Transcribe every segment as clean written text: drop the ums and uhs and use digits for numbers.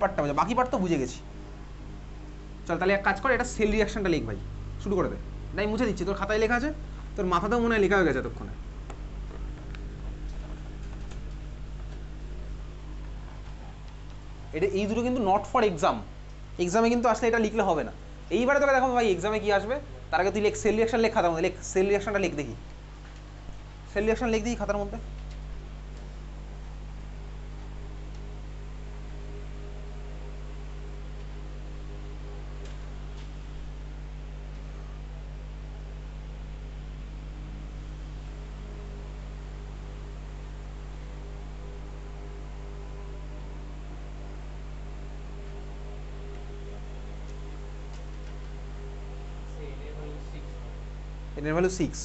পার্টটা বুঝে, বাকি পার্ট তো বুঝে গেছি। চল তাহলে এক কাজ কর, এটা সেল রিয়াকশনটা লিখ ভাই, শুরু করে দে। এটা আমি মুছে দিচ্ছি, তোর খাতায় লেখা আছে, তোর মাথাতেও মনে হয় লেখা হয়ে গেছে এতক্ষণে। এটা এই দুটো কিন্তু নট ফর এক্সাম, এক্সামে কিন্তু আসলে এটা লিখলে হবে না। এইবারে তোকে দেখো ভাই এক্সামে কি আসবে, তার আগে তুই লেখ সেল রিয়াকশন, লেখ খাতার মধ্যে, লেখ সেল রিয়াকশনটা, লিখ দেখি সেল রিয়াকশন, লিখ দেখি খাতার মধ্যে। এর ভ্যালু 6,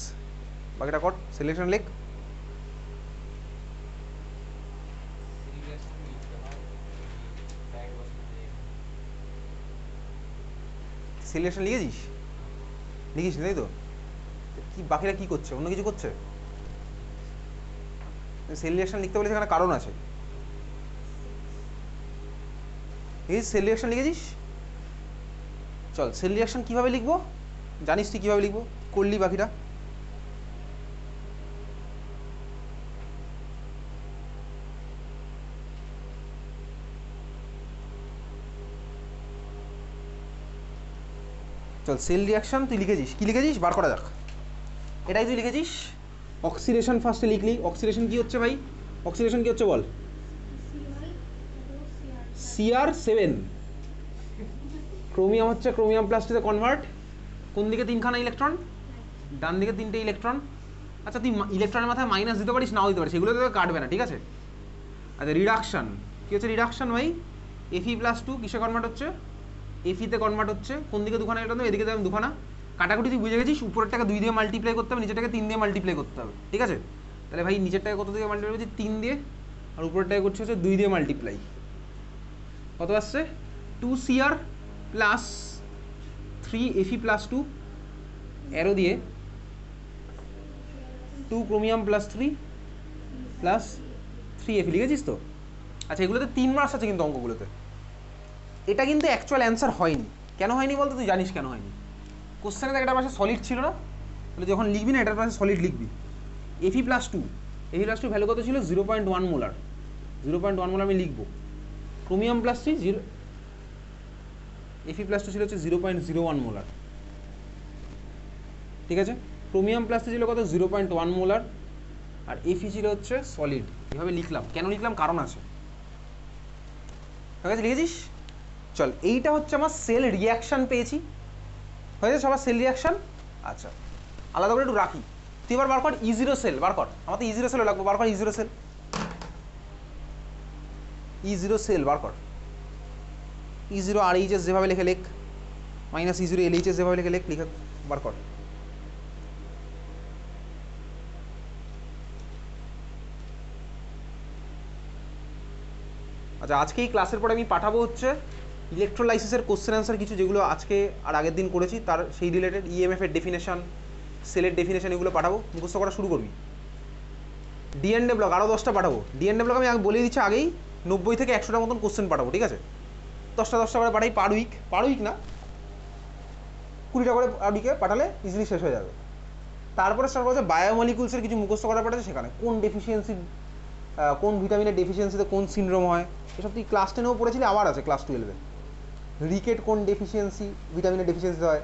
বাকিটা কর, সিলেকশন লেখ। সিলেকশন লিখেছিস, লিখিস তাই তো? কি বাকিরা কি করছে, অন্য কিছু করছে? সেল রিয়াকশন লিখতে বলেছে, এখানে কারণ আছে। এই সেল রিয়াকশন লিখেছিস? চল সেল রিয়াকশন কীভাবে লিখবো জানিস তুই, কীভাবে লিখবো করলি বাকিটা? চল সেল রিয়াকশন তুই লিখেছিস, কি লিখেছিস বার করা যাক। এটাই তুই লিখেছিস, অক্সিডেশন ফার্স্টে লিখলি। অক্সিডেশন কি হচ্ছে ভাই, অক্সিডেশন কি হচ্ছে বল? Cr7, ক্রোমিয়াম হচ্ছে ক্রোমিয়াম প্লাস টুতে কনভার্ট, কোন দিকে তিনখানা ইলেকট্রন, ডান দিকে তিনটে ইলেকট্রন। আচ্ছা তুই ইলেকট্রনের মাথায় মাইনাস দিতে পারিস, নাও দিতে পারিস, সেগুলো তোকে কাটবে না, ঠিক আছে? আচ্ছা রিডাকশন কি হচ্ছে, রিডাকশন ভাই Fe+2 কিসে কনভার্ট হচ্ছে, Fe-তে কনভার্ট হচ্ছে, কোন দিকে দুখানা ইলেকট্রন, এদিকে দেবেন দুখানা। কাটাকুটি তুই বুঝে গেছিস, উপরেরটাকে 2 দিয়ে মাল্টিপ্লাই করতে হবে, নিচেরটাকে 3 দিয়ে মাল্টিপ্লাই করতে হবে, ঠিক আছে? তাহলে ভাই নিচেরটাকে কত দিয়ে মাল্টিপ্লাই করছি, 3 দিয়ে, আর উপরেরটাকে করছে হচ্ছে 2 দিয়ে মাল্টিপ্লাই। কত আসছে, 2Cr প্লাস 3Fe+2 অ্যারো দিয়ে 2 ক্রোমিয়াম প্লাস 3 প্লাস 3Fe, লিখেছিস তো? আচ্ছা এগুলোতে 3 মার্কস আছে কিন্তু অঙ্কগুলোতে। এটা কিন্তু অ্যাকচুয়াল অ্যান্সার হয়নি, কেন হয়নি বলতে তুই জানিস কেন হয়নি? কোশ্চেনে দেখ একটা পাশে সলিড ছিল না, তাহলে যখন লিখবি না এটার পাশে সলিড লিখবি। Fe+2, Fe+2 ভ্যালু কত ছিল, 0.1 মোলার, 0.1 মোলার আমি লিখবো। ক্রোমিয়াম প্লাস 3 0, Fe+2 ছিল হচ্ছে 0.01 মোলার, ঠিক আছে? ক্রোমিয়াম প্লাস 3 ছিল কত, 0.1 মোলার, আর Fe ছিল হচ্ছে সলিড। এভাবে লিখলাম, কেন লিখলাম কারণ আছে, ঠিক আছে? লিখেছিস? চল এইটা হচ্ছে আমার সেল রিয়াকশান পেয়েছি, হয়েছে সবার সেল রিয়াকশান। আচ্ছা আলাদা করে একটু রাখি, তুই এবার বার কর E0 সেল, বার কর, আমার তো E0 সেল লাগবে, বার কর E0 সেল, E0 সেল বার কর। E0 RHS যেভাবে লেখে লেখ, মাইনাস E0 LHS যেভাবে লেখে লেখ, লিখে বার কর। আচ্ছা আজকে এই ক্লাসের পরে আমি পাঠাবো হচ্ছে ইলেকট্রোলাইসিসের কোশ্চেন অ্যান্সার কিছু, যেগুলো আজকে আর আগের দিন করেছি তার সেই রিলেটেড, EMF এর ডেফিনেশন, সেলের ডেফিনেশন, এগুলো পাঠাবো, মুখস্থ করা শুরু করবি। ডিএনডে ব্লক আরও 10টা পাঠাবো। ডিএনডে ব্লক আমি বলে দিচ্ছি আগেই, 90 থেকে 100টার মতন কোশ্চেন পাঠাবো, ঠিক আছে? 10টা করে পাঠাই পার উইক না, 20টা করে উইকে পাঠালে ইজিলি শেষ হয়ে যাবে। তারপরে স্টার্ট করেছে বায়োমলিকুলসের কিছু মুখস্থ করা পাঠাচ্ছে, সেখানে কোন ডেফিসিয়েন্সি, কোন ভিটামিনের ডেফিসিয়েন্সিতে কোন সিনড্রোম হয়, এসব তুই ক্লাস 10এও পড়েছিলি, আবার আছে ক্লাস 12-এ। রিকেট কোন ডেফিসিয়েন্সি, ভিটামিনের ডেফিসিয়েন্সি হয়,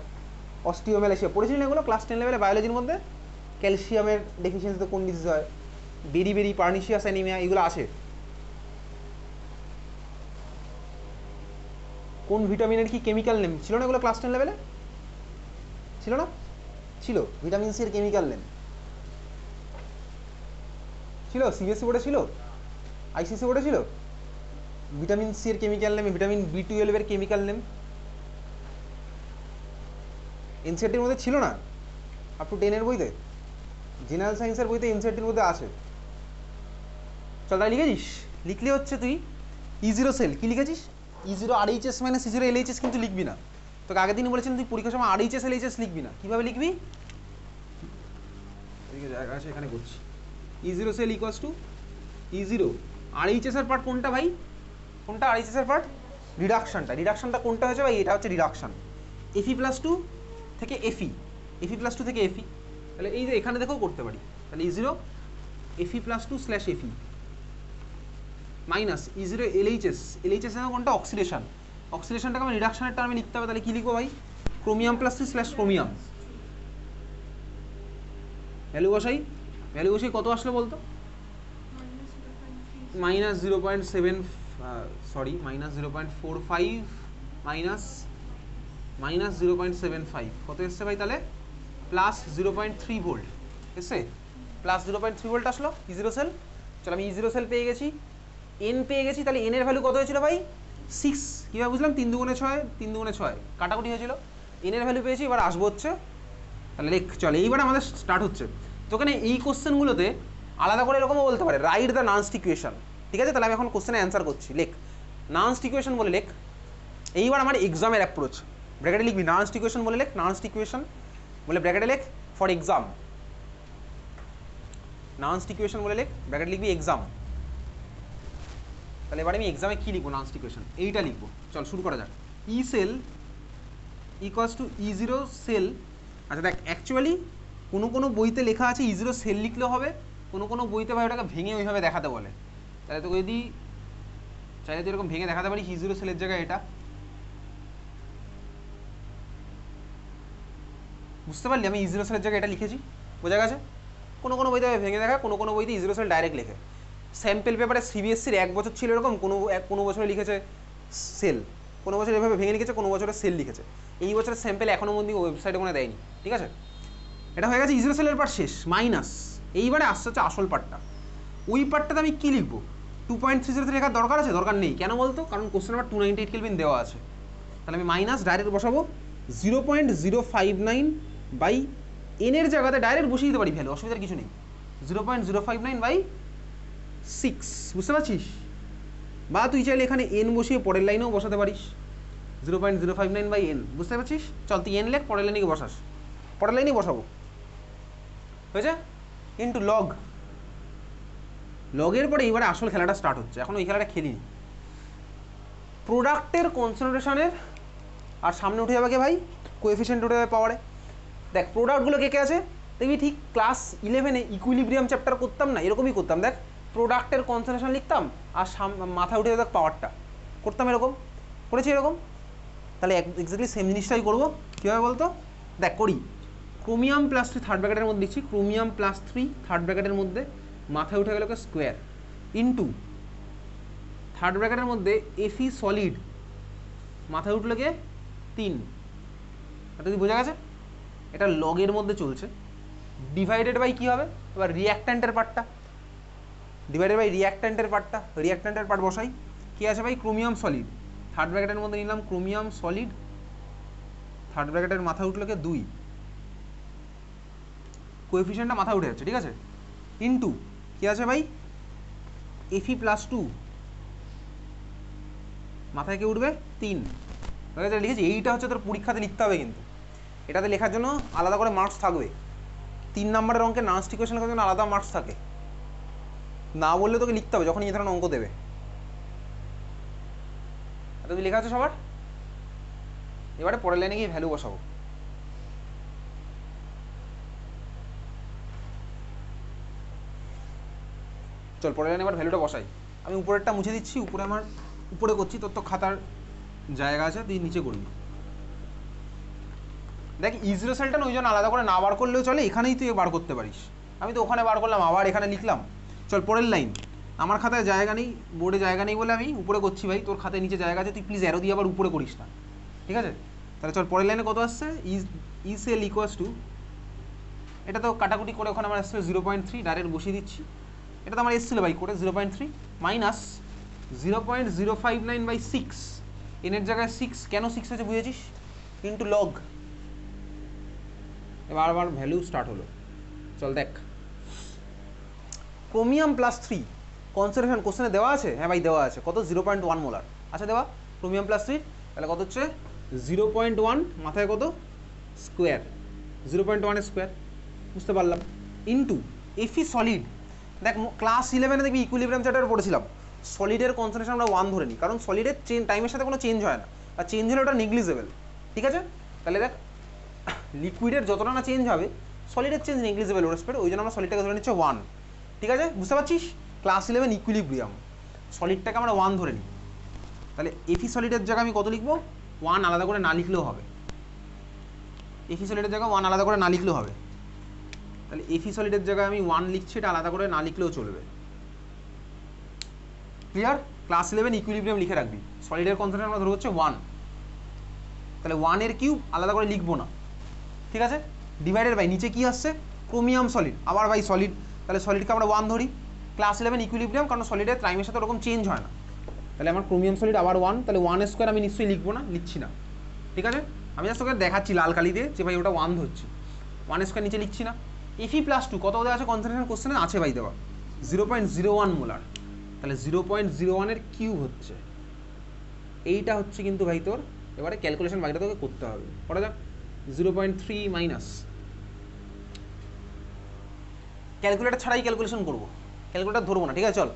অস্টিওম্যালাসিয়া পড়েছিলি না এগুলো ক্লাস 10 লেভেলে বায়োলজির মধ্যে? ক্যালসিয়ামের ডেফিসিয়েন্সিতে কোন ডিজিজ হয়, বেরি পার্নিশিয়াস অ্যানিমিয়া, এগুলো আছে। কোন ভিটামিনের কি কেমিক্যাল নেম ছিল না, এগুলো ক্লাস 10 লেভেলে ছিল না? ছিল, ভিটামিন সি এর কেমিক্যাল নেম ছিল, সিবিএসসি বোর্ডে ছিল, আইসিসি বোর্ডে ছিল। ভিটামিন সি এর কেমিক্যাল নেম, ভিটামিন B12 এর কেমিক্যাল নেম এনসিআরটির মধ্যে ছিল না, আপ টু 10 এর বইতে, জেনারেল সায়েন্সের বইতে এনসিআরটির মধ্যে আছে। চল তাই লিখেছিস, লিখলে হচ্ছে তুই E0 সেল কি লিখেছিস, E0 RHS minus E0 LHS কিন্তু লিখবি না, তোকে আগের দিন বলেছিলাম তুই পরীক্ষার সময় RHS LHS লিখবি না। কীভাবে লিখবি, এদিকে জায়গা আছে এখানে করছি। E0 cell equals to E0 RHS এর পার্ট কোনটা ভাই, কোনটা RHS এর পার্ট, রিডাকশানটা কোনটা হয়েছে ভাই? এটা হচ্ছে রিডাকশান, Fe+2 থেকে Fe, Fe+2 থেকে Fe। তাহলে এই যে এখানে দেখেও করতে পারি, তাহলে E0 Fe+2/Fe minus E0 LHS কোনটা? অক্সিডেশনটাকে আমি রিডাকশানের টার্মে লিখতে হবে, তাহলে কি লিখবো ভাই? ক্রোমিয়াম+3/ক্রোমিয়াম। ভ্যালু বসাই কত আসলো বলতো? -0.7 সরি -0.45 -0.75 কত এসছে ভাই? তাহলে +0.3 ভোল্ট এসছে, +0.3 ভোল্ট আসলো E0 সেল। চলো আমি E0 সেল পেয়ে গেছি, n পেয়ে গেছি। তাহলে n এর ভ্যালু কত হয়েছিল ভাই? 6। কীভাবে বুঝলাম? 3 দুগুণে 6, 3 দুগুণে 6 কাটাকুটি হয়েছিল। n এর ভ্যালু পেয়েছি, এবার আসবো হচ্ছে, তাহলে লেখ চলে এইবার আমাদের স্টার্ট হচ্ছে। তো ওখানে এই কোশ্চেনগুলোতে আলাদা করে এরকমও বলতে পারে, রাইট দ্য নানস্ট ইকুয়েশন। ঠিক আছে, তাহলে আমি এখন কোশ্চেনে অ্যান্সার করছি। লেখ নানস্ট ইকুয়েশন বলে লেখ। এইবার আমার এক্সামের অ্যাপ্রোচ, ব্র্যাকেটে লিখবি নানস্ট ইকুয়েশন বলে লেখ, নানস্ট ইকুয়েশন বলে ব্র্যাকেটে লেখ ফর এক্সাম, নানস্ট ইকুয়েশন বলে লেখ, ব্র্যাকেট লিখবি এক্সাম। তাহলে এবার আমি এক্সামে কী লিখবো? নানস্ট ইকুয়েশন এইটা লিখবো। চল শুরু করা যাক। E cell equals to E0 cell. আচ্ছা দেখ, অ্যাকচুয়ালি কোনো বইতে লেখা আছে E0 সেল লিখলেও হবে, কোনো বইতে ভাই ওটাকে ভেঙে ওইভাবে দেখাতে বলে। তাহলে তোকে যদি চাইলে তুই এরকম ভেঙে দেখাতে পারিস E0 সেলের জায়গায় এটা, বুঝতে পারলি? আমি E0 সেলের জায়গায় এটা লিখেছি, বোঝা গেছে? কোনো বইতে ভেঙে দেখা, কোনো বইতে E0 সেল ডাইরেক্ট লেখে। স্যাম্পেল পেপারে CBSE-র 1 বছর ছিল এরকম, কোনো বছরে লিখেছে সেল, কোনো বছর এভাবে ভেঙে লিখেছে, কোনো বছরে সেল লিখেছে। এই বছরের স্যাম্পেল এখনও পর্যন্ত ওয়েবসাইটে কোনো দেয়নি। ঠিক আছে, এটা হয়ে গেছে E0 সেলের পার্ট শেষ, মাইনাস। এইবারে আসছে হচ্ছে আসল পার্টটা। ওই পার্টটাতে আমি কী লিখবো? 2.30 লেখার দরকার আছে? দরকার নেই। কেন বলতো? কারণ কোশ্চেন নাম্বার 298 কেলভিন দেওয়া আছে। তাহলে আমি মাইনাস ডাইরেক্ট বসাবো 0.059 বাই n এর জায়গাতে ডাইরেক্ট বসিয়ে দিতে পারি ভ্যালু, অসুবিধার কিছু নেই। 0.059/6, বুঝতে পারছিস? বা তুই চাইলে এখানে n বসিয়ে পরের লাইনেও বসাতে পারিস, 0.059/n, বুঝতে পারছিস? চল তুই n লেখ, পরের লাইনে বসাস, পরের লাইনেই বসাবো, হয়েছে? ইন্টু লগের পরে এইবারে আসল খেলাটা স্টার্ট হচ্ছে। এখন ওই খেলাটা খেলিনি। প্রোডাক্টের কনসেন্ট্রেশনের আর সামনে উঠে যাবে কে ভাই? কোএফিশিয়েন্ট উঠে যাবে পাওয়ারে। দেখ প্রোডাক্টগুলো কে আছে দেখবি, ঠিক ক্লাস 11-এ ইকুইলিব্রিয়াম চ্যাপ্টার করতাম না, এরকমই করতাম। দেখ প্রোডাক্টের কনসেন্ট্রেশন লিখতাম আর মাথায় উঠে দেখ পাওয়ারটা করতাম, এরকম করেছি এরকম। তাহলে এক্স্যাক্টলি সেম জিনিসটাই করবো। কীভাবে বলতো? দেখ করি, ক্রোমিয়াম+3 থার্ড ব্র্যাকেটের মধ্যে লিখছি, ক্রোমিয়াম+3 থার্ড ব্র্যাকেটের মধ্যে মাথায় উঠে গেল স্কোয়ার ইন্টু থার্ড ব্র্যাকেটের মধ্যে Fe সলিড মাথায় উঠলো কে 3। এটা কি বোঝা গেছে? এটা লগের মধ্যে চলছে, ডিভাইডেড বাই কী হবে? এবার রিঅ্যাক্ট্যান্টের পার্টটা, ডিভাইডেড বাই রিঅ্যাক্ট্যান্টের পার্ট বসাই। কী আছে ভাই? ক্রোমিয়াম সলিড, থার্ড ব্র্যাকেটের মধ্যে নিলাম ক্রোমিয়াম সলিড, থার্ড ব্র্যাকেটের মাথা উঠলো কে 2, কোএফিশিয়েন্টটা মাথা উঠে যাচ্ছে, ঠিক আছে? ইন্টু কী আছে ভাই? Fe+2 মাথায় কে উঠবে 3। লিখেছি। এইটা হচ্ছে তোর পরীক্ষাতে লিখতে হবে, কিন্তু এটাতে লেখার জন্য আলাদা করে মার্কস থাকবে। 3 নম্বরের অঙ্কে নানস্ট ইকুয়েশন লেখার জন্য আলাদা মার্কস থাকে, না বললে তোকে লিখতে হবে যখন এই ধরনের অঙ্ক দেবে। এটা লেখা আছে সবার। এবারে পরের লাইনে গিয়ে ভ্যালু বসাবো। চল পরের লাইনে এবার ভ্যালুটা বসাই। আমি উপরেরটা মুছে দিচ্ছি, উপরে আমার উপরে করছি, তোর তো খাতার জায়গা আছে, তুই নিচে করবি। দেখ E0 সেলটা ওই জন্য আলাদা করে না বার করলেও চলে, এখানেই তুই বার করতে পারিস। আমি তো ওখানে বার করলাম, আবার এখানে লিখলাম। চল পরের লাইন। আমার খাতায় জায়গা নেই, বোর্ডে জায়গা নেই বলে আমি উপরে করছি ভাই, তোর খাতায় নিচে জায়গা আছে, তুই প্লিজ অ্যারো দিয়ে আবার উপরে করিস না, ঠিক আছে? তাহলে চল পরের লাইনে কত আসছে? ই সেল ইকুয়ালস টু, এটা তো কাটাকুটি করে ওখানে আমার আসছে 0.3, ডাইরেক্ট বসিয়ে দিচ্ছি। এটা তো আমার এসেছিলো ভাই করে 0.3 মাইনাস 0.059/6, এনের জায়গায় 6, কেন 6 হয়েছে বুঝেছিস? Into log. এবার আবার ভ্যালু স্টার্ট হলো। চল দেখ, ক্রোমিয়াম+3 কনসেন্ট্রেশন কোশ্চেনে দেওয়া আছে। হ্যাঁ ভাই দেওয়া আছে। কত? 0.1 মোলার। আচ্ছা দেওয়া ক্রোমিয়াম+3, তাহলে কত হচ্ছে? 0.1 মাথায় কত স্কোয়ার, 0.1 স্কোয়ার, বুঝতে পারলাম। Into Fe solid. দেখ ক্লাস 11-এ দেখবি ইকুইলিব্রিয়াম চ্যাপ্টার পড়েছিলাম, সলিডের কনসেন্ট্রেশন আমরা 1 ধরে নিই, কারণ সলিডের টাইমের সাথে কোনো চেঞ্জ হয় না, আর চেঞ্জ হলে ওটা নেগলিজেবল। ঠিক আছে, তাহলে দেখ লিকুইডের যতটা না চেঞ্জ হবে সলিডের চেঞ্জ নেগলিজেবল রেসপেক্ট, ওই জন্য আমরা সলিডটাকে ধরে নিচ্ছি 1। ঠিক আছে, বুঝতে পারছিস? ক্লাস 11 ইকুইলিব্রিয়াম, সলিডটাকে আমরা 1 ধরে নিই। তাহলে এফি সলিডের জায়গায় আমি কত লিখবো? 1 আলাদা করে না লিখলেও হবে। এফি সলিডের জায়গায় 1 আলাদা করে না লিখলেও হবে। তাহলে এফি সলিডের জায়গায় আমি 1 লিখছি, এটা আলাদা করে না লিখলেও চলবে। ক্লিয়ার? ক্লাস 11 ইকুইলিব্রিয়াম লিখে রাখবি, সলিডের কনসেন্ট্রেশন আমরা ধরে হচ্ছে 1, তাহলে 1 এর কিউব আলাদা করে লিখবো না। ঠিক আছে, ডিভাইডেড বাই নিচে কি আসছে? ক্রোমিয়াম সলিড, আবার বাই সলিড, তাহলে সলিডকে আমরা 1 ধরি। ক্লাস 11 ইকুইলিব্রিয়াম, কারণ সলিডের টাইমের সাথে ওরকম চেঞ্জ হয় না, তাহলে আমার ক্রোমিয়াম সলিড আবার 1, তাহলে 1 স্কোয়ার আমি নিশ্চয়ই লিখবো না, লিখছি না। ঠিক আছে, আমি জাস্ট ওকে দেখাচ্ছি লাল কালি দিয়ে যে ভাই ওটা 1 ধরছি, 1 স্কোয়ার নিচে লিখছি না। এফি প্লাস 2 কত দেওয়া আছে কনসেন্ট্রেশন কোশ্চেনে? আছে ভাই দেওয়া 0.01 মোলার, তাহলে 0.01 এর কিউব হচ্ছে এইটা, হচ্ছে কিন্তু ভাই তোর এবারে ক্যালকুলেশন বাকিটা তোকে করতে হবে। করা যাক, 0.3 মাইনাস, ক্যালকুলেটার ছাড়াই ক্যালকুলেশন করবো, ক্যালকুলেটার ধরবো না। ঠিক আছে, চল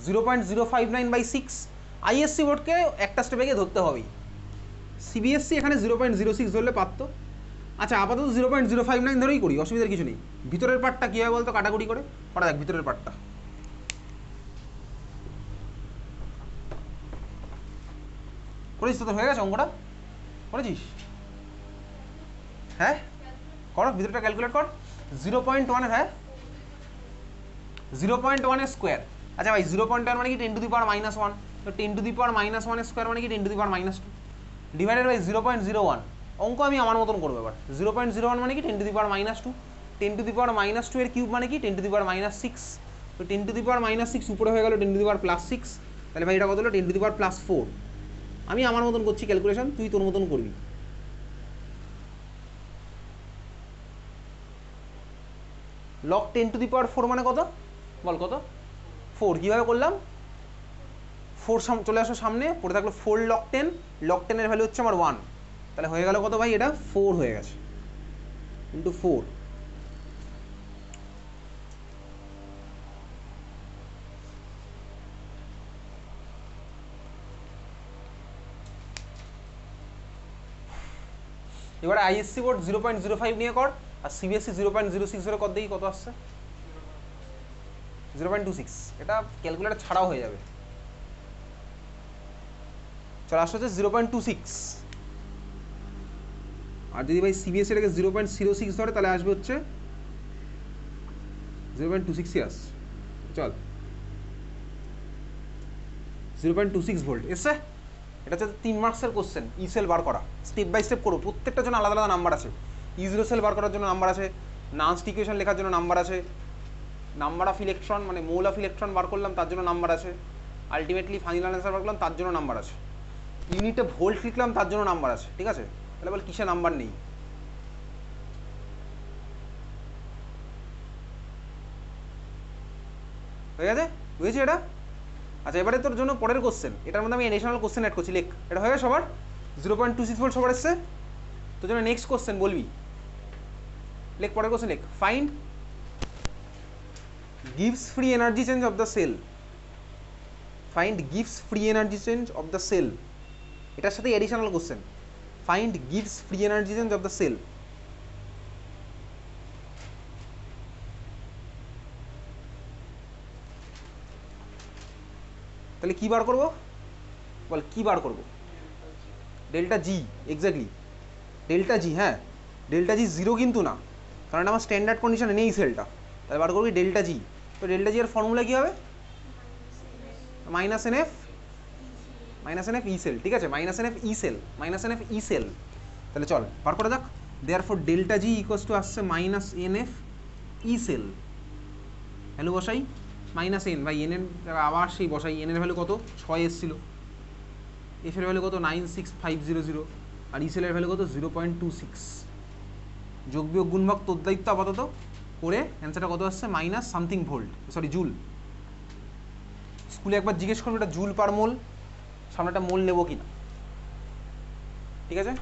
0.059/6। আইএসসি বোর্ডকে একটা স্টেপে গিয়ে ধরতে হবেই, সিবিএসসি এখানে 0.06 ধরলে পারতো। আচ্ছা, আপাতত 0.059 ধরেই করি, অসুবিধার কিছু নেই। ভিতরের পার্টটা কী হয় বলতো কাটাকুটি করে? করা যাক ভিতরের পার্টটা। করেছিস তো? হয়ে গেছে অঙ্কটা? করেছিস? হ্যাঁ কর, ভিতরটা ক্যালকুলেট কর। 0.1 হ্যাঁ 0.1 এর স্কোয়ার। আচ্ছা ভাই 0.1 মানে কি 10 টু দি পাওয়ার -1, তো 10 টু দি পাওয়ার -1 এর স্কোয়ার মানে কি 10 to the power -2 divided by 0.01। অঙ্ক আমি আমার মতন করবো এবার। 0.01 মানে কি 10 to the power -2, 10 to the power -2 এর কিউব মানে কি 10 টু দি পাওয়ার -6, তো 10 টু দি পাওয়ার -6 উপরে হয়ে গেল 10 টু দি পাওয়ার +6, তাহলে ভাই এটা কত হলো 10 টু দি পাওয়ার +4। আমি আমার মতন করছি ক্যালকুলেশন, তুই তোর মতন করবি। লগ 10 টু দি পাওয়ার 4 মানে কত বল? কত? 4। কীভাবে করলাম? 4 চলে আসো সামনে, পড়ে থাকলো 4 লগ 10, লগ 10 এর ভ্যালু হচ্ছে আমার 1, তাহলে হয়ে গেল কত ভাই? এটা 4 হয়ে গেছে, ইন্টু 4। এবারে আইএসসি বোর্ড 0.05 নিয়ে কর, আর সিবিএসসি 0.06 ধরে কত দেখি কত আসছে? 0.26। এটা ক্যালকুলেটর ছাড়াও হয়ে যাবে। চলে আসছে হচ্ছে 0.26, আর যদি ভাই সিবিএসসি এটাকে 0.06 ধরে তাহলে আসবে হচ্ছে 0.26 আসছে। চল 0.26 ভোল্ট এসছে। এটা হচ্ছে 3 মার্কসের কোশ্চেন, ই সেল বার করা, স্টেপ বাই স্টেপ করো, প্রত্যেকটার জন্য আলাদা আলাদা নাম্বার আছে। E0 সেল বার করার জন্য নাম্বার আছে, নানস্ট ইকুয়েশন লেখার জন্য নাম্বার আছে, নাম্বার অফ ইলেকট্রন মানে মোল অফ ইলেকট্রন বার করলাম তার জন্য নাম্বার আছে, আলটিমেটলি ফাইনাল অ্যান্সার বার করলাম তার জন্য নাম্বার আছে, ইউনিটে ভোল্ট লিখলাম তার জন্য নাম্বার আছে। ঠিক আছে, তাহলে বল কিসে নাম্বার নেই? হয়ে গেছে, বুঝেছি এটা? আচ্ছা, এবারে তোর জন্য পরের কোশ্চেন, এটার মধ্যে আমি এডিশনাল কোশ্চেন অ্যাড করছি, লেখ। এটা হয়ে গেছে সবার? 0.26 ভোল্ট সবার এসছে। তোর জন্য নেক্সট কোশ্চেন বলবি, লেখ পরের কোশ্চেন লেখ। Find gives free energy change of the cell, find gives free energy change of the cell, এটার সাথে additional question, find gives free energy change of the cell। তাহলে কি বার করব বল? কি বার করব? ডেল্টা জি, এক্স্যাক্টলি ডেল্টা জি। হ্যাঁ, ডেল্টা জি 0 কিন্তু না, কারণ আমার স্ট্যান্ডার্ড কন্ডিশনে নেই সেলটা, তাহলে বার করবি ডেল্টা জি। তো ডেল্টা জি এর ফর্মুলা কী হবে? -NF ই সেল। ঠিক আছে, -NF ই সেল, -NF ই সেল। তাহলে চল বার করা যাক। দেয়ারফর ডেল্টা জি ইকুয়ালস টু আসছে -NF ই সেল। ভ্যালু বসাই, -n ভাই, n এর আবার সেই বসাই, n এর ভ্যালু কত? 6 এসেছিল, এফ এর ভ্যালু কত? 96500, আর ই সেলের ভ্যালু কত? 0.26। যোগ বিয়োগ গুণভাগ তোর দায়িত্ব আপাতত করে অ্যান্সারটা কত আসছে? Minus something volt, sorry joule. স্কুলে একবার জিজ্ঞেস করবো এটা জুল পার মোল, সামনে একটা মোল নেবো কিনা। ঠিক আছে,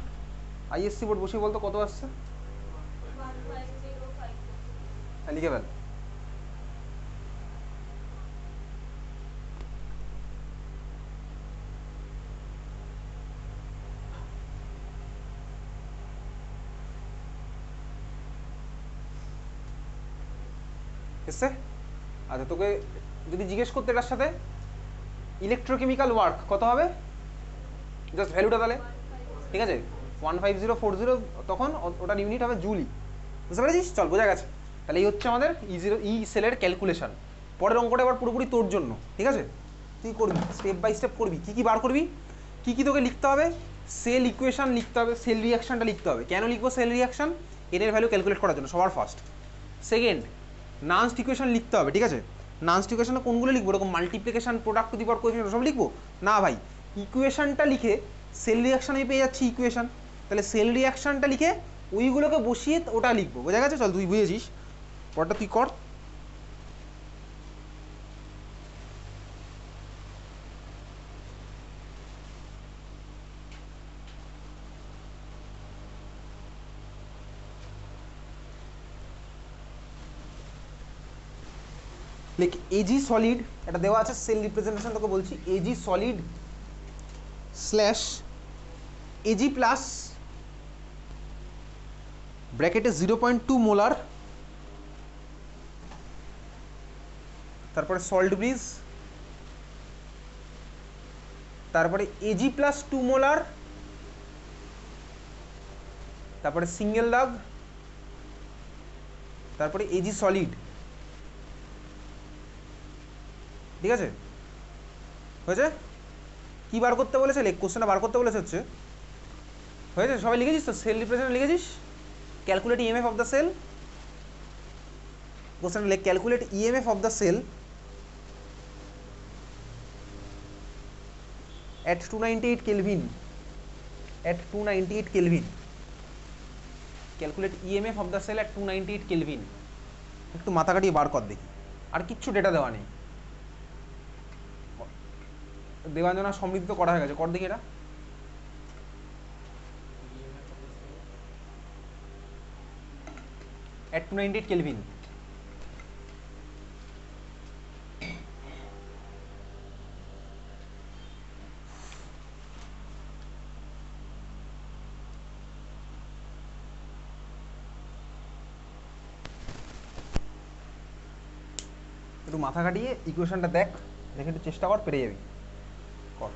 আইএসসি বোর্ড বসে বলতো কত আসছে? লিখে ফেল। এসছে? আচ্ছা, তোকে যদি জিজ্ঞেস করতে এটার সাথে ইলেকট্রোকেমিক্যাল ওয়ার্ক কত হবে, জাস্ট ভ্যালুটা তাহলে, ঠিক আছে, 15040, তখন ওটার ইউনিট হবে জুলি। বুঝতে পেরেছিস? চল, বোঝা গেছে। তাহলে এই হচ্ছে আমাদের ই সেলের ক্যালকুলেশন। পরের অঙ্কটা এবার পুরোপুরি তোর জন্য, ঠিক আছে? তুই করবি, স্টেপ বাই স্টেপ করবি। কী কী বার করবি, কী কী তোকে লিখতে হবে? সেল ইকুয়েশন লিখতে হবে, সেল রিয়াকশানটা লিখতে হবে। কেন লিখবো সেল রিয়াকশান? এন এর ভ্যালু ক্যালকুলেট করার জন্য, সবার ফার্স্ট। সেকেন্ড, নান্সড ইকুয়েশন লিখতে হবে, ঠিক আছে? নান্সড ইকুয়েশনে কোনগুলো লিখবো? এরকম multiplication, product to the power coefficient সব লিখবো না ভাই। ইকুয়েশনটা লিখে সেল রিয়াকশান আমি পেয়ে যাচ্ছি ইকুয়েশন, তাহলে সেল রিয়াকশানটা লিখে ওইগুলোকে বসিয়ে ওটা লিখবো। বোঝা গেছে? চল, তুই বুঝেছিস, পরটা তুই কর। লিখ এজি সলিড, এটা দেওয়া আছে সেল রিপ্রেজেন্টেশন, তোকে বলছি AG solid slash AG plus ব্র্যাকেটে 0.2 মোলার, তারপরে সল্ট ব্রিজ, তারপরে এজি প্লাস 2 মোলার, তারপরে সিঙ্গেল দাগ, তারপরে এজি সলিড। ঠিক আছে? হয়েছে? কি বার করতে বলেছে? কোশ্চেনটা বার করতে বলেছে হচ্ছে, হয়েছে? সবাই লিখেছিস তো? সেল রিপ্রেজেন্ট লিখেছিস? Calculate EMF of the cell. Question লেখ calculate EMF of the cell at 298 Kelvin, at 298 Kelvin. Calculate EMF of the cell at 298 Kelvin. একটু মাথা কাটিয়ে বার কর দেখি। আর কিচ্ছু ডেটা দেওয়া নেই, দেবাঞ্জনা সমৃদ্ধ করা হয়ে গেছে, কর দেখি এটা। at 298 Kelvin. একটু মাথা কাটিয়ে ইকুয়েশনটা দেখ, দেখে একটু চেষ্টা কর, পেরে যাবি। কর।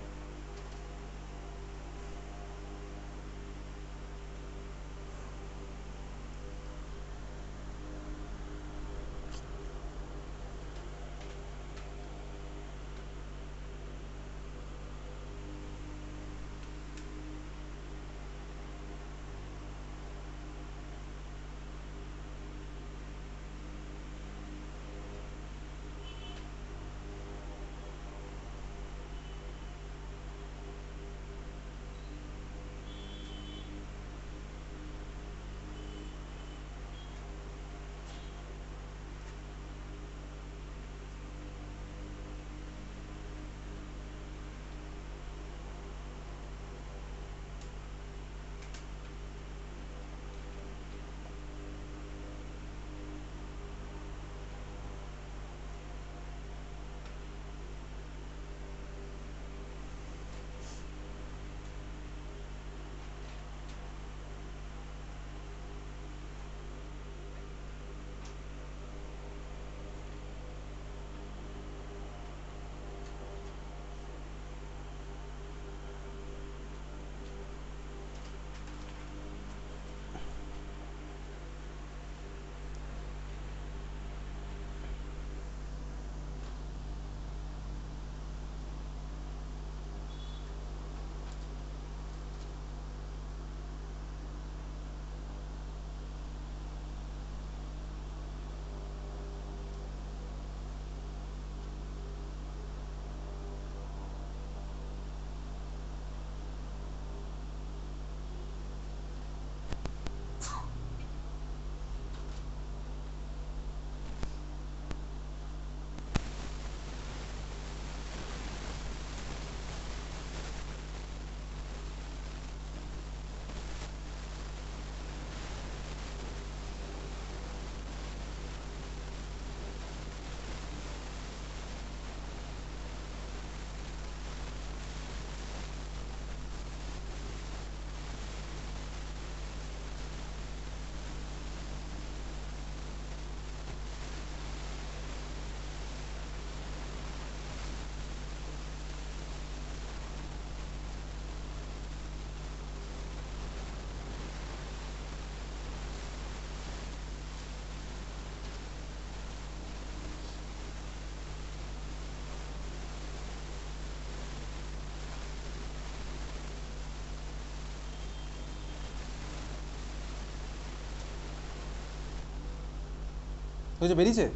হয়েছে, বেরিয়েছে?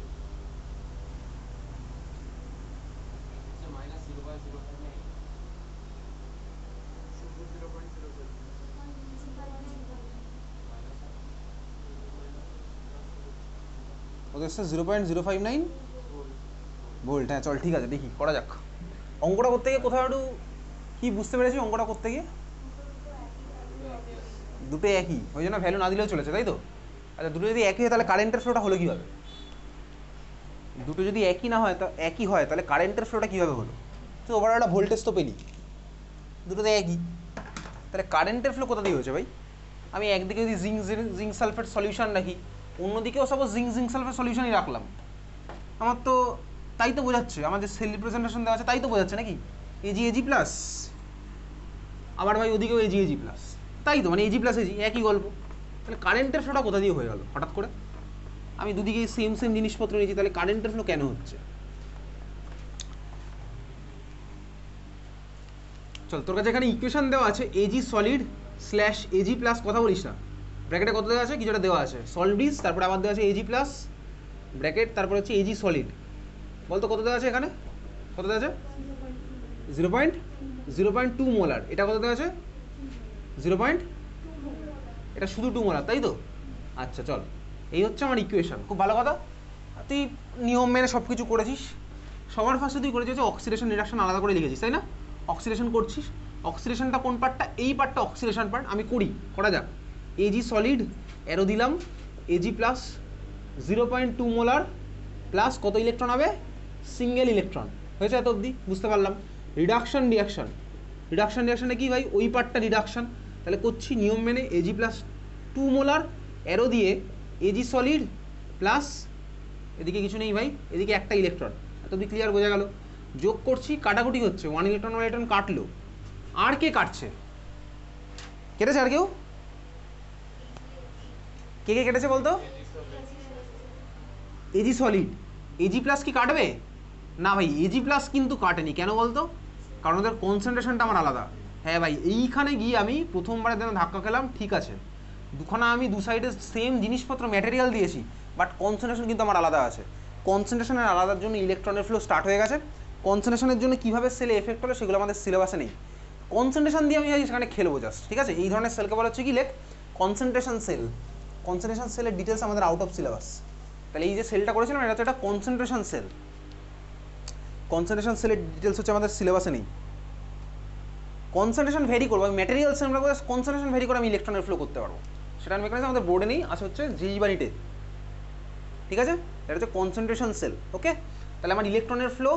ওদের 0.059 ভোল্ট। হ্যাঁ চল ঠিক আছে, দেখি করা যাক। অঙ্কটা করতে গিয়ে কোথাও একটু কি বুঝতে পেরেছি অঙ্কটা করতে গিয়ে? দুটো একই, ওই জন্য ভ্যালু না দিলেও চলেছে, তাই তো? আচ্ছা, দুটো যদি একই হয় তাহলে কারেন্টের ফ্লোটা হলো কীভাবে? দুটো যদি একই না হয়, তা একই হয় তাহলে কারেন্টের ফ্লোটা কীভাবে হলো? তো ওভারঅল একটা ভোল্টেজ তো পেলি, দুটোতে একই, তাহলে কারেন্টের ফ্লো কোথা দিয়ে হয়েছে ভাই? আমি একদিকে যদি জিঙ্ক সালফেট সলিউশন রাখি, অন্যদিকেও সাপোজ জিঙ্ক সালফেট সলিউশনই রাখলাম, আমার তো তাই তো বোঝাচ্ছে, আমার যে সেল রিপ্রেজেন্টেশন দেওয়া আছে তাই তো বোঝাচ্ছে নাকি? এজি প্লাস, আবার ভাই ওদিকেও এজি প্লাস, তাই তো, মানে এজি প্লাস এজি একই গল্প। তাহলে কারেন্টের ফ্লোটা কোথা দিয়ে হয়ে গেল হঠাৎ করে? আমি দুদিকেই সেম জিনিসপত্র নিয়েছি, তাহলে কারেন্টের ফ্লো কেন হচ্ছে? চল, তোর কাছে এখানে ইকুয়েশন দেওয়া আছে AG solid slash AG plus, কথা বলিস না, ব্র্যাকেটে কত দেওয়া আছে, কিছুটা দেওয়া আছে, সলভ দিস, তারপরে আবার দেওয়া আছে এজি প্লাস ব্র্যাকেট, তারপরে হচ্ছে এজি সলিড। বলতো কত দেওয়া আছে এখানে? কত দেওয়া আছে? 0.2 মোলার। এটা কত দেওয়া আছে? 0. এটা শুধু 2 মোলার, তাই তো? আচ্ছা চল, এই হচ্ছে আমার ইকুয়েশন, খুব ভালো কথা। তুই নিয়ম মেনে সব কিছু করেছিস। সবার ফার্স্টে তুই করেছিস অক্সিডেশন রিডাকশন আলাদা করে লিখেছিস, তাই না? অক্সিডেশন করছিস, অক্সিডেশনটা কোন পার্টটা? এই পার্টটা অক্সিডেশন পার্ট। আমি করা যাক। এজি সলিড, অ্যারো দিলাম, এজি প্লাস 0.2 মোলার প্লাস কত ইলেকট্রন হবে? Single electron. হয়েছে এত অবধি? বুঝতে পারলাম। রিডাকশানে কি ভাই? ওই পার্টটা রিডাকশান। তাহলে করছি নিয়ম মেনে এজি প্লাস 2 মোলার, অ্যারো দিয়ে এজি সলিড প্লাস, এদিকে কিছু নেই ভাই, এদিকে একটা ইলেকট্রন। এত অবধি ক্লিয়ার, বোঝা গেল? যোগ করছি, কাটাকুটি হচ্ছে, 1 ইলেকট্রন কাটলো। আর কে কাটছে? কেটেছে আর কেউ? কে কেটেছে বলতো? AG solid. এজি প্লাস কি কাটবে? না ভাই, এজি প্লাস কিন্তু কাটেনি। কেন বলতো? কারণ ওদের কনসেন্ট্রেশনটা আমার আলাদা। হ্যাঁ ভাই, এইখানে গিয়ে আমি প্রথমবারের জন্য ধাক্কা খেলাম, ঠিক আছে, দুখানা আমি দু সাইডে সেম জিনিসপত্র ম্যাটেরিয়াল দিয়েছি, বাট কনসেন্ট্রেশন কিন্তু আমার আলাদা আছে। কনসেন্ট্রেশনের আলাদার জন্য ইলেকট্রনের ফ্লো স্টার্ট হয়ে গেছে। কনসেন্ট্রেশনের জন্য কীভাবে সেলে এফেক্ট হলো সেগুলো আমাদের সিলেবাসে নেই। কনসেন্ট্রেশন দিয়ে আমি সেখানে খেলবো জাস্ট, ঠিক আছে? এই ধরনের সেলকে বলা হচ্ছে কি, লেখ কনসেন্ট্রেশন সেল। কনসেন্ট্রেশন সেলের ডিটেলস আমাদের আউট অফ সিলেবাস। তাহলে এই যে সেলটা করেছিলাম, এটা হচ্ছে একটা কনসেন্ট্রেশন সেল। কনসেন্ট্রেশন সেলের ডিটেলস হচ্ছে আমাদের সিলেবাসে নেই। কনসেন্ট্রেশন ভেরি করবো, আমি ম্যাটেরিয়াল সেল রাখবো, কনসেন্ট্রেশন ভেরি করে আমি ইলেকট্রনের ফ্লো করতে পারবো। সেটার মেকানিজম আমাদের বোর্ডে নেই, আছে হচ্ছে জেই বা নিটে, ঠিক আছে? এটা হচ্ছে কনসেন্ট্রেশন সেল। ওকে, তাহলে আমার ইলেকট্রনের ফ্লো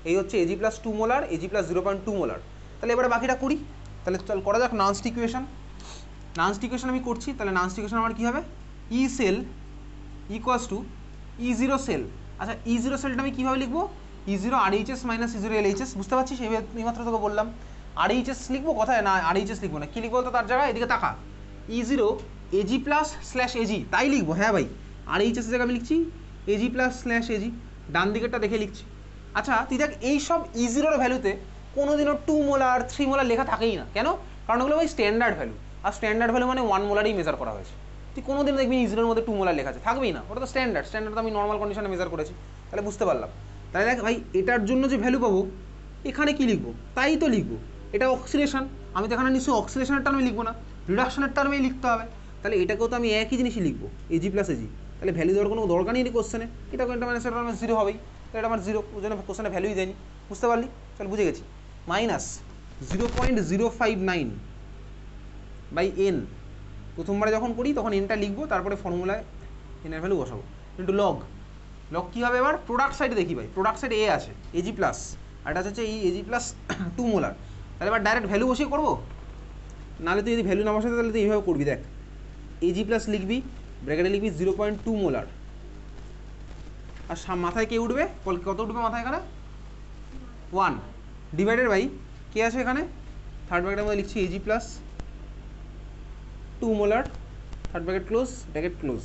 এই হচ্ছে AG plus 2 molar, AG plus 0.2 molar. তাহলে এবারে বাকিটা করি। তাহলে চল করা যাক নান্সড ইকুয়েশন। নান্সড ইকুয়েশন আমি করছি, তাহলে নান্সড ইকুয়েশন আমার কী হবে? E cell equals to E0 cell. আচ্ছা, E0 সেলটা আমি কীভাবে লিখবো? E0 RHS minus E0 LHS, বুঝতে পারছিস? এইমাত্র তোকে বললাম RHS লিখবো, কথায় না RHS লিখবো না, কী লিখবো তো তার জায়গায়? এদিকে তাকা, E0 AG plus slash AG, তাই লিখবো। হ্যাঁ ভাই, RHS জায়গায় আমি লিখছি এজি প্লাস স্ল্যাশ এজি, ডান দিকেরটা দেখে লিখছি। আচ্ছা তুই দেখ, এই সব E0 ভ্যালুতে কোনোদিনও 2 মোলার 3 মোলার লেখা থাকেই না। কেন? কারণ ওগুলো ভাই স্ট্যান্ডার্ড ভ্যালু, আর স্ট্যান্ডার্ড ভ্যালু মানে 1 মোলারই মেজার করা হয়েছে। তুই কোনোদিন দেখবি E0 এর মধ্যে 2 মোলার লেখা আছে, থাকবেই না। ওটা তো স্ট্যান্ডার্ড তো আমি নর্মাল কন্ডিশনে মেজার করেছি। তাহলে বুঝতে পারলাম। তাহলে দেখ ভাই, এটার জন্য যে ভ্যালু পাবো, এখানে কি লিখবো? তাই তো লিখবো, এটা অক্সিডেশন। আমি তো এখানে নিশ্চয়ই অক্সিডেশনের টার্মে লিখবো না, রিডাকশনের টার্মেই লিখতে হবে। তাহলে এটাকেও তো আমি একই জিনিসই লিখবো, এজি প্লাস এজি। তাহলে ভ্যালু দেওয়ার কোনো দরকার নেই কোশ্চেনে। এটা মানে সেটা আমার 0 হবেই, তো এটা আমার 0, ওই জন্য কোশ্চেনে ভ্যালুই দেয়নি। বুঝতে পারলি? চল, বুঝে গেছি। Minus 0.059 by N. প্রথমবারে যখন করি তখন এনটা লিখবো, তারপরে ফর্মুলায় এনের ভ্যালু বসাবো, ইন্টু লগ। লগ কী হবে এবার? প্রোডাক্ট সাইডে দেখি ভাই, প্রোডাক্ট সাইডে এ আছে এজি প্লাস, আর এটা হচ্ছে এই এজি প্লাস 2 মোলার। তাহলে এবার ডাইরেক্ট ভ্যালু বসিয়ে করবো, নাহলে তুই যদি ভ্যালু না বসাতে তাহলে তুই এইভাবে করবি। দেখ, এজি প্লাস লিখবি, ব্র্যাকেটে লিখবি 0.2 মোলার, আর মাথায় কে উঠবে? কত উঠবে মাথায়? এখানে 1 ডিভাইডেড বাই কে আছে এখানে? থার্ড ব্র্যাকেটের মধ্যে লিখছি AG plus 2 molar, third bracket close, bracket close.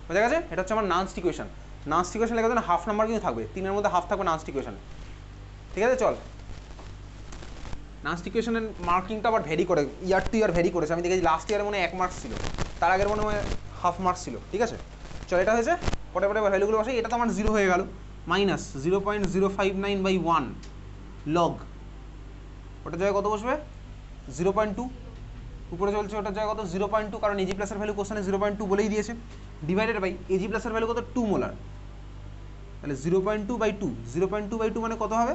বোঝা গেছে? এটা হচ্ছে আমার নান্সড ইকুয়েশন। নান্সড ইকুয়েশন লেখার জন্য হাফ নাম্বার কিন্তু থাকবে, 3 এর মধ্যে হাফ থাকবে নান্সড ইকুয়েশন, ঠিক আছে? চল, নান্সড ইকুয়েশনের মার্কিংটা আবার ভ্যারি করে, ইয়ার টু ইয়ার ভ্যারি করেছে। আমি দেখেছি লাস্ট ইয়ারে মনে হয় 1 মার্কস ছিল, তার আগের মনে হয় হাফ মার্কস ছিল, ঠিক আছে? চল এটা হয়েছে, পরে পরে ভ্যালুগুলো বসাই। এটা তো আমার 0 হয়ে গেল, মাইনাস 0.059/1 লগ, ওটার জায়গায় কত বসবে 0.2, উপরে চলছে ওটার জায়গায় কত 0.2, কারণ এজি প্লাসের ভ্যালু কোশ্চেনে 0.2 বলেই দিয়েছে, ডিভাইডেড বাই এজি প্লাসের ভ্যালু কত 2 মোলার, তাহলে 0.2/2, 0.2/2 মানে কত হবে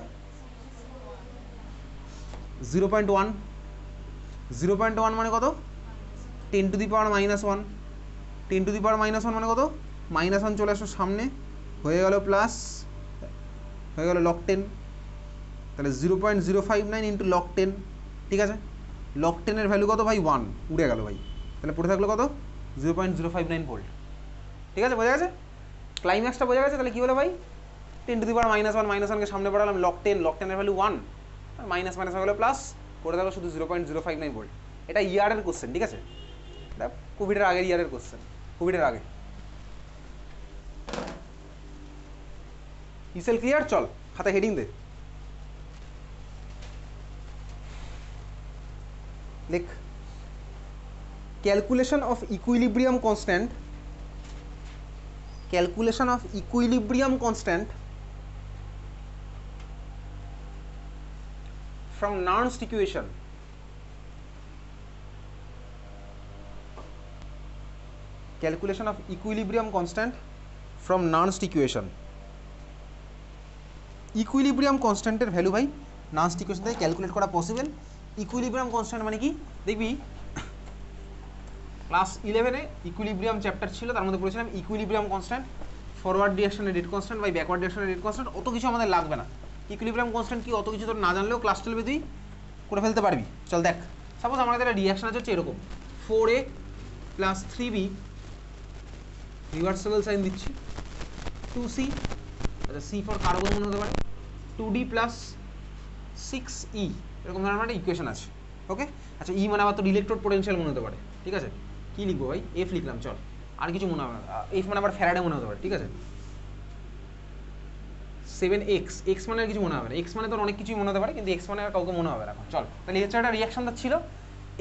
0.1, 0.1 মানে কত 10 to the power -1, 10 to the পাওয়ার -1 মানে কত -1 চলে আসো সামনে, হয়ে গেল প্লাস, হয়ে গেল লগ 10, তাহলে 0.059 ইন্টু লগ 10, ঠিক আছে। লগ 10 এর ভ্যালু কত ভাই 1, উড়ে গেল ভাই, তাহলে পড়ে থাকলো কত 0.059 ভোল্ট, ঠিক আছে, বোঝা গেছে ক্লাইম্যাক্সটা বোঝা গেছে। তাহলে কী হলো ভাই 10 টু দি পাওয়ার -1, -1কে সামনে বাড়ালাম, লগ 10, লগ 10 এর ভ্যালু 1, আর মাইনাস মাইনাস হয়ে গেলো প্লাস, পড়ে থাকলো শুধু 0.059 ভোল্ট। এটা ইয়ারের কোশ্চেন, ঠিক আছে, এটা কোভিডের আগের ইয়ারের কোশ্চেন, কোভিডের আগে। ইসেল ক্লিয়ার? চল খাতা হেডিং দে, লিখ calculation of equilibrium constant, calculation of equilibrium constant from Nernst equation, calculation of equilibrium constant from Nernst equation, equilibrium কনস্ট্যান্টের ভ্যালু ভাই নার্নস্ট ইকুয়েশন থেকে ক্যালকুলেট করা পসিবল। ইকুইলিব্রিয়াম কনস্ট্যান্ট মানে কি দেখবি ক্লাস 11-এ ইকুইলিব্রিয়াম চ্যাপ্টার ছিল, তার মধ্যে পড়েছিলাম ইকুইলিব্রিয়াম কনস্ট্যান্ট, ফরওয়ার্ড ডিরেকশনের রেট কনস্ট্যান্ট বা ব্যাকওয়ার্ড ডিরেকশনের রেট কনস্ট্যান্ট, অত কিছু আমাদের লাগবে না। ইকুইলিব্রিয়াম কনস্ট্যান্ট কি অত কিছু তোর না জানলেও ক্লাস 12-এ তুই করে ফেলতে পারবি। চল দেখ, সাপোজ আমাদের একটা রিয়াকশন আছে হচ্ছে এরকম 4a + 3b, রিভার্সেবল সাইন দিচ্ছি, 2c, আচ্ছা c ফর কার্বন মনে হতে পারে, 2d + 6e, এরকম ধরনের একটা ইকুয়েশন আছে, ওকে। আচ্ছা ই মানে আবার তো ইলেকট্রোড পোটেনশিয়াল মনে হতে পারে, ঠিক আছে, কি লিখবো ভাই এফ লিখলাম, চল আর কিছু মনে হবে না, এফ মানে আবার ফ্যারাডে মনে হতে পারে, ঠিক আছে। 7x, এক্স মানে আর কিছু মনে হবে না, এক্স মানে তোর অনেক কিছুই মনে হতে পারে, কিন্তু এক্স মানে আর কাউকে মনে হবে না। চল তাহলে হচ্ছে একটা রিয়াকশনটা ছিল,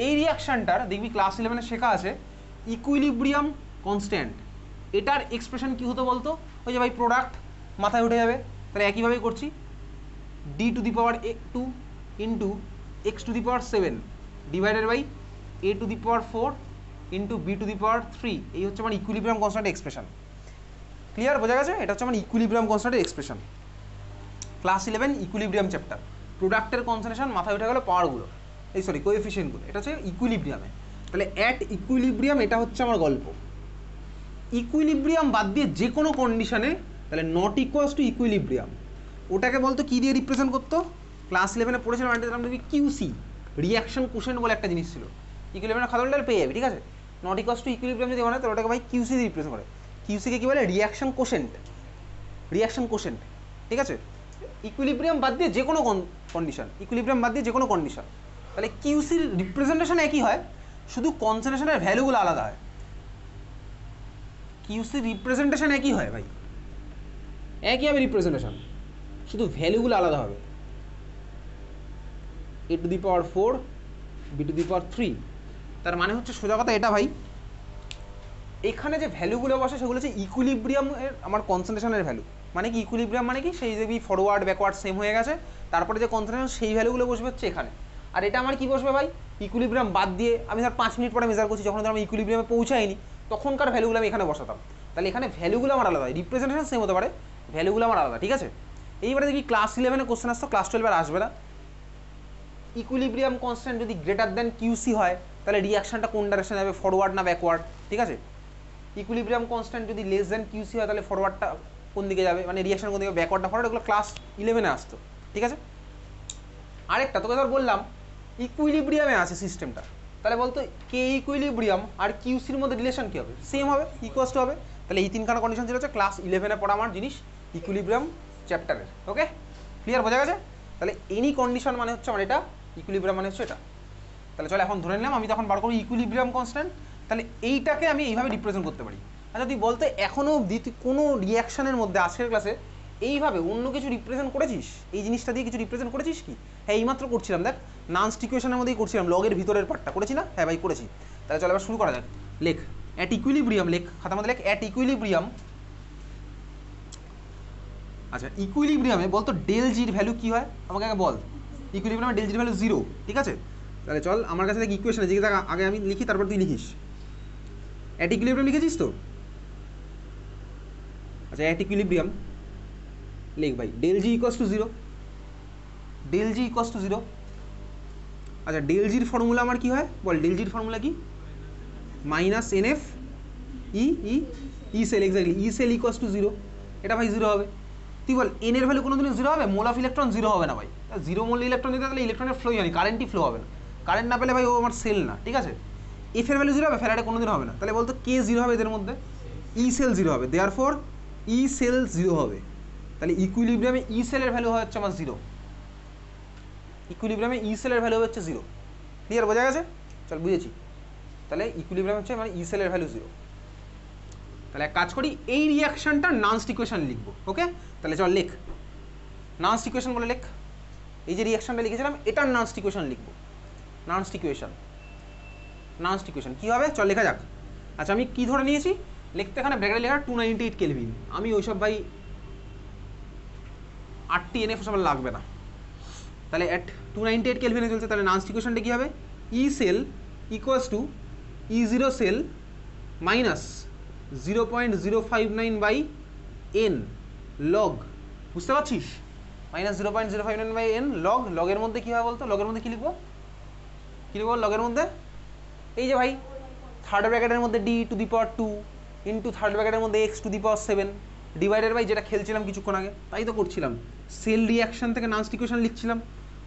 এই রিয়াকশনটার দেখবি ক্লাস 11-এ শেখা আছে ইকুইলিব্রিয়াম কনস্ট্যান্ট, এটার এক্সপ্রেশন কি হতো বলতো, ওই যে ভাই প্রোডাক্ট মাথায় উঠে যাবে, তাহলে একইভাবেই করছি d to the power 2 into x to the power 7 divided by a to the power 4 into b to the power 3, এই হচ্ছে আমার ইকুইলিব্রিয়াম কনস্ট্যান্টের এক্সপ্রেশন। ক্লিয়ার, বোঝা গেছে? এটা হচ্ছে আমার ইকুইলিব্রিয়াম কনস্ট্যান্টের এক্সপ্রেশন, ক্লাস 11 ইকুইলিব্রিয়াম চ্যাপ্টার। প্রোডাক্টের কনসেন্ট্রেশন মাথায় উঠে গেল পাওয়ারগুলো, এই সরি কোএফিসিয়েন্টগুলো, এটা হচ্ছে ইকুইলিব্রিয়ামে। তাহলে অ্যাট ইকুইলিব্রিয়াম এটা হচ্ছে আমার গল্প। ইকুইলিব্রিয়াম বাদ দিয়ে যে কোনো কন্ডিশনে তাহলে নট ইকুয়ালস টু ইকুইলিব্রিয়াম, ওটাকে বলতো কী দিয়ে রিপ্রেজেন্ট করতো, ক্লাস 11-এ পড়েছিলাম দেখবি কিউসি, রিয়াকশন কোশেন্ট বলে একটা জিনিস ছিল, ইকুইলিব্রিয়ামের খাতাটা পেয়ে যাবে, ঠিক আছে। নট ইকুয়ালস টু ইকুইলিব্রিয়াম যদি বানায় তাহলে ওটাকে ভাই কিউসি দিয়ে রিপ্রেজেন্ট করে। কিউসিকে কী বলে রিয়াকশন কোশেন্ট, রিয়াকশন কোশেন্ট, ঠিক আছে। ইকুইলিব্রিয়াম বাদ দিয়ে যে কোনো কন্ডিশন, ইকুইলিব্রিয়াম বাদ দিয়ে যে কোনো কন্ডিশন, তাহলে কিউসির রিপ্রেজেন্টেশন একই হয়, শুধু কনসেন্ট্রেশনের ভ্যালুগুলো আলাদা হয়। কিউসির রিপ্রেজেন্টেশন একই হয় ভাই, একই হবে রিপ্রেজেন্টেশন, শুধু ভ্যালুগুলো আলাদা হবে, a to the power 4 b to the power 3। তার মানে হচ্ছে সোজা কথা এটা ভাই, এখানে যে ভ্যালুগুলো বসে সেগুলো হচ্ছে ইকুইলিব্রিয়ামের আমার কনসেন্ট্রেশনের ভ্যালু। মানে কি ইকুইলিব্রিয়াম মানে কি, সেই দেখবি ফরওয়ার্ড ব্যাকওয়ার্ড সেম হয়ে গেছে, তারপরে যে কনসেন্ট্রেশন সেই ভ্যালুগুলো বসবে হচ্ছে এখানে। আর এটা আমার কি বসবে ভাই, ইকুইলিব্রিয়াম বাদ দিয়ে আমি ধর 5 মিনিট পরে মেজার করছি, যখন ধর আমি ইকুইলিব্রিয়ামে পৌঁছাইনি তখনকার ভ্যালুগুলো আমি এখানে বসাতাম, তাহলে এখানে ভ্যালুগুলো আমার আলাদা, রিপ্রেজেন্টেশন সেম হতে পারে, ভ্যালুগুলো আমার আলাদা, ঠিক আছে। এইবারে দেখি ক্লাস 11-এ কোশ্চেন আসতো, ক্লাস 12 আর আসবে না। ইকুইলিব্রিয়াম কনস্ট্যান্ট যদি গ্রেটার দ্যান কিউসি হয় তাহলে রিয়াকশনটা কোন ডাইরেকশনে যাবে, ফরওয়ার্ড না ব্যাকওয়ার্ড, ঠিক আছে। ইকুইলিব্রিয়াম কনস্ট্যান্ট যদি লেস দ্যান কিউসি হয় তাহলে ফরওয়ার্ডটা কোন দিকে যাবে, মানে রিয়াকশন কোন দিকে, ব্যাকওয়ার্ডটা ফরওয়ার্ড, এগুলো ক্লাস 11-এ আসতো, ঠিক আছে। আরেকটা তোকে ধর বললাম ইকুইলিব্রিয়ামে আছে সিস্টেমটা, তাহলে বলতো কে ইকুইলিব্রিয়াম আর কিউসির মধ্যে রিলেশন কী হবে, সেম হবে, ইকুয়ালস টু হবে। তাহলে এই তিনখানা কন্ডিশন ছিল হচ্ছে ক্লাস 11-এ পড়া আমার জিনিস ইকুইলিব্রিয়াম চ্যাপ্টারের, ওকে ক্লিয়ার, বোঝা গেছে? তাহলে এনি কন্ডিশন মানে হচ্ছে আমার এটা, ইকুইলিব্রিয়াম মানে হচ্ছে এটা। তাহলে চলো এখন ধরে নিলাম আমি তখন বার করবো ইকুইলিব্রিয়াম কনস্ট্যান্ট, তাহলে এইটাকে আমি এইভাবে রিপ্রেজেন্ট করতে পারি। আচ্ছা তুই বলতে এখনও অবধি তুই কোনো রিয়াকশানের মধ্যে আজকের ক্লাসে এইভাবে অন্য কিছু রিপ্রেজেন্ট করেছিস, এই জিনিসটা দিয়ে কিছু রিপ্রেজেন্ট করেছিস কি? হ্যাঁ এইমাত্র করছিলাম, দেখ নার্নস্ট ইকুয়েশনের মধ্যেই করছিলাম, লগের ভিতরের পার্টটা করেছি না, হ্যাঁ ভাই করেছি। তাহলে চলো এবার শুরু করা যাক, লেখ অ্যাট ইকুইলিব্রিয়াম লেখ, খাতার মধ্যে লেখ অ্যাট ইকুইলিব্রিয়াম। আচ্ছা ইকুইলিব্রিয়ামে বলতো ডেল জির ভ্যালু কী হয় আমাকে আগে বল। ইকুইলিব্রিয়ামে ডেল জির ভ্যালু 0, ঠিক আছে? তাহলে চল আমার কাছে দেখ ইকুয়েশন আছে, যেটা আগে আমি লিখি তারপর তুই লিখিস। অ্যাট ইকুইলিব্রিয়াম লিখেছিস তো? আচ্ছা অ্যাট ইকুইলিব্রিয়াম লিখ ভাই del G equals to 0, del G equals to 0। আচ্ছা ডেল জির ফর্মুলা আমার কি হয় বল, ডেল জির ফর্মুলা কি? Minus n F E cell, exactly E cell equals to 0। এটা ভাই 0 হবে। তুই বল এন এর ভ্যালু কোনোদিনও 0 হবে? মোল অফ ইলেকট্রন 0 হবে না ভাই। 0 মোল ইলেকট্রন দিতে গেলে ইলেকট্রনের ফ্লোই হয়নি, কারেন্টই ফ্লো হবে না। কারেন্ট না পেলে ভাই ও আমার সেল না, ঠিক আছে? এফ এর ভ্যালু 0 হবে, ফ্যারাডে কোনোদিন হবে না। তাহলে বলতো কে 0 হবে এদের মধ্যে? ই সেল 0 হবে, দেয়ারফর ই সেল 0 হবে। তাহলে ইকুইলিব্রিয়ামে ই সেলের ভ্যালু হচ্ছে আমার 0। ইকুইলিব্রিয়ামে ই সেলের ভ্যালু হচ্ছে 0। ক্লিয়ার, বোঝা গেছে? চল বুঝেছি। তাহলে ইকুইলিব্রিয়াম হচ্ছে মানে ই সেলের ভ্যালু 0। তাহলে এক কাজ করি, এই রিয়াকশনটা নানস্ট ইকুয়েশন লিখবো, ওকে? তাহলে চল লেখ নানস্ট ইকুয়েশন বলে লেখ। এই যে রিয়াকশনটা লিখেছিলাম এটার নানস্ট ইকুয়েশন লিখবো। নানস্ট ইকুয়েশন, নানস্ট ইকুয়েশন কী হবে চল লেখা যাক। আচ্ছা আমি কী ধরে নিয়েছি লিখতে, এখানে ব্র্যাকেটে লেখা 298 কেলভিন। আমি ওইসব ভাই 8টি এনএফ সব লাগবে না। তাহলে অ্যাট 298 কেলভিনে চলছে, তাহলে নানস্ট ইকুয়েশনটা কী হবে? E cell equals to E zero cell minus 0.059 by N log, বুঝতে পারছিস? Minus 0.059 by N log. লগের মধ্যে কী হয় বলতো? লগের মধ্যে কী লিখবো? কী লিখবো লগের মধ্যে? এই যে ভাই থার্ড ব্র্যাকেটের মধ্যে D to the power 2 into third ব্র্যাকেটের মধ্যে X to the power 7 divided by, যেটা খেলছিলাম কিছুক্ষণ আগে, তাই তো করছিলাম। সেল রিয়াকশন থেকে নানস্ট ইকুয়েশন লিখছিলাম।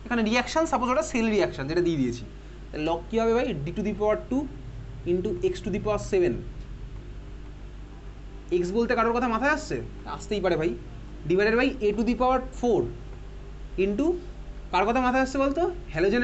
এখানে রিয়াকশন সাপোজ ওটা সেল রিয়াকশন, যেটা দিয়ে দিয়েছি। লগ কী হবে ভাই? D to the power 2 into X to the power 7। X বলতে কারোর কথা মাথায় আসছে? আসতেই পারে ভাই। Divided by A to the power 4 into কার কথা মাথায় আসছে বলতো? হ্যালোজেন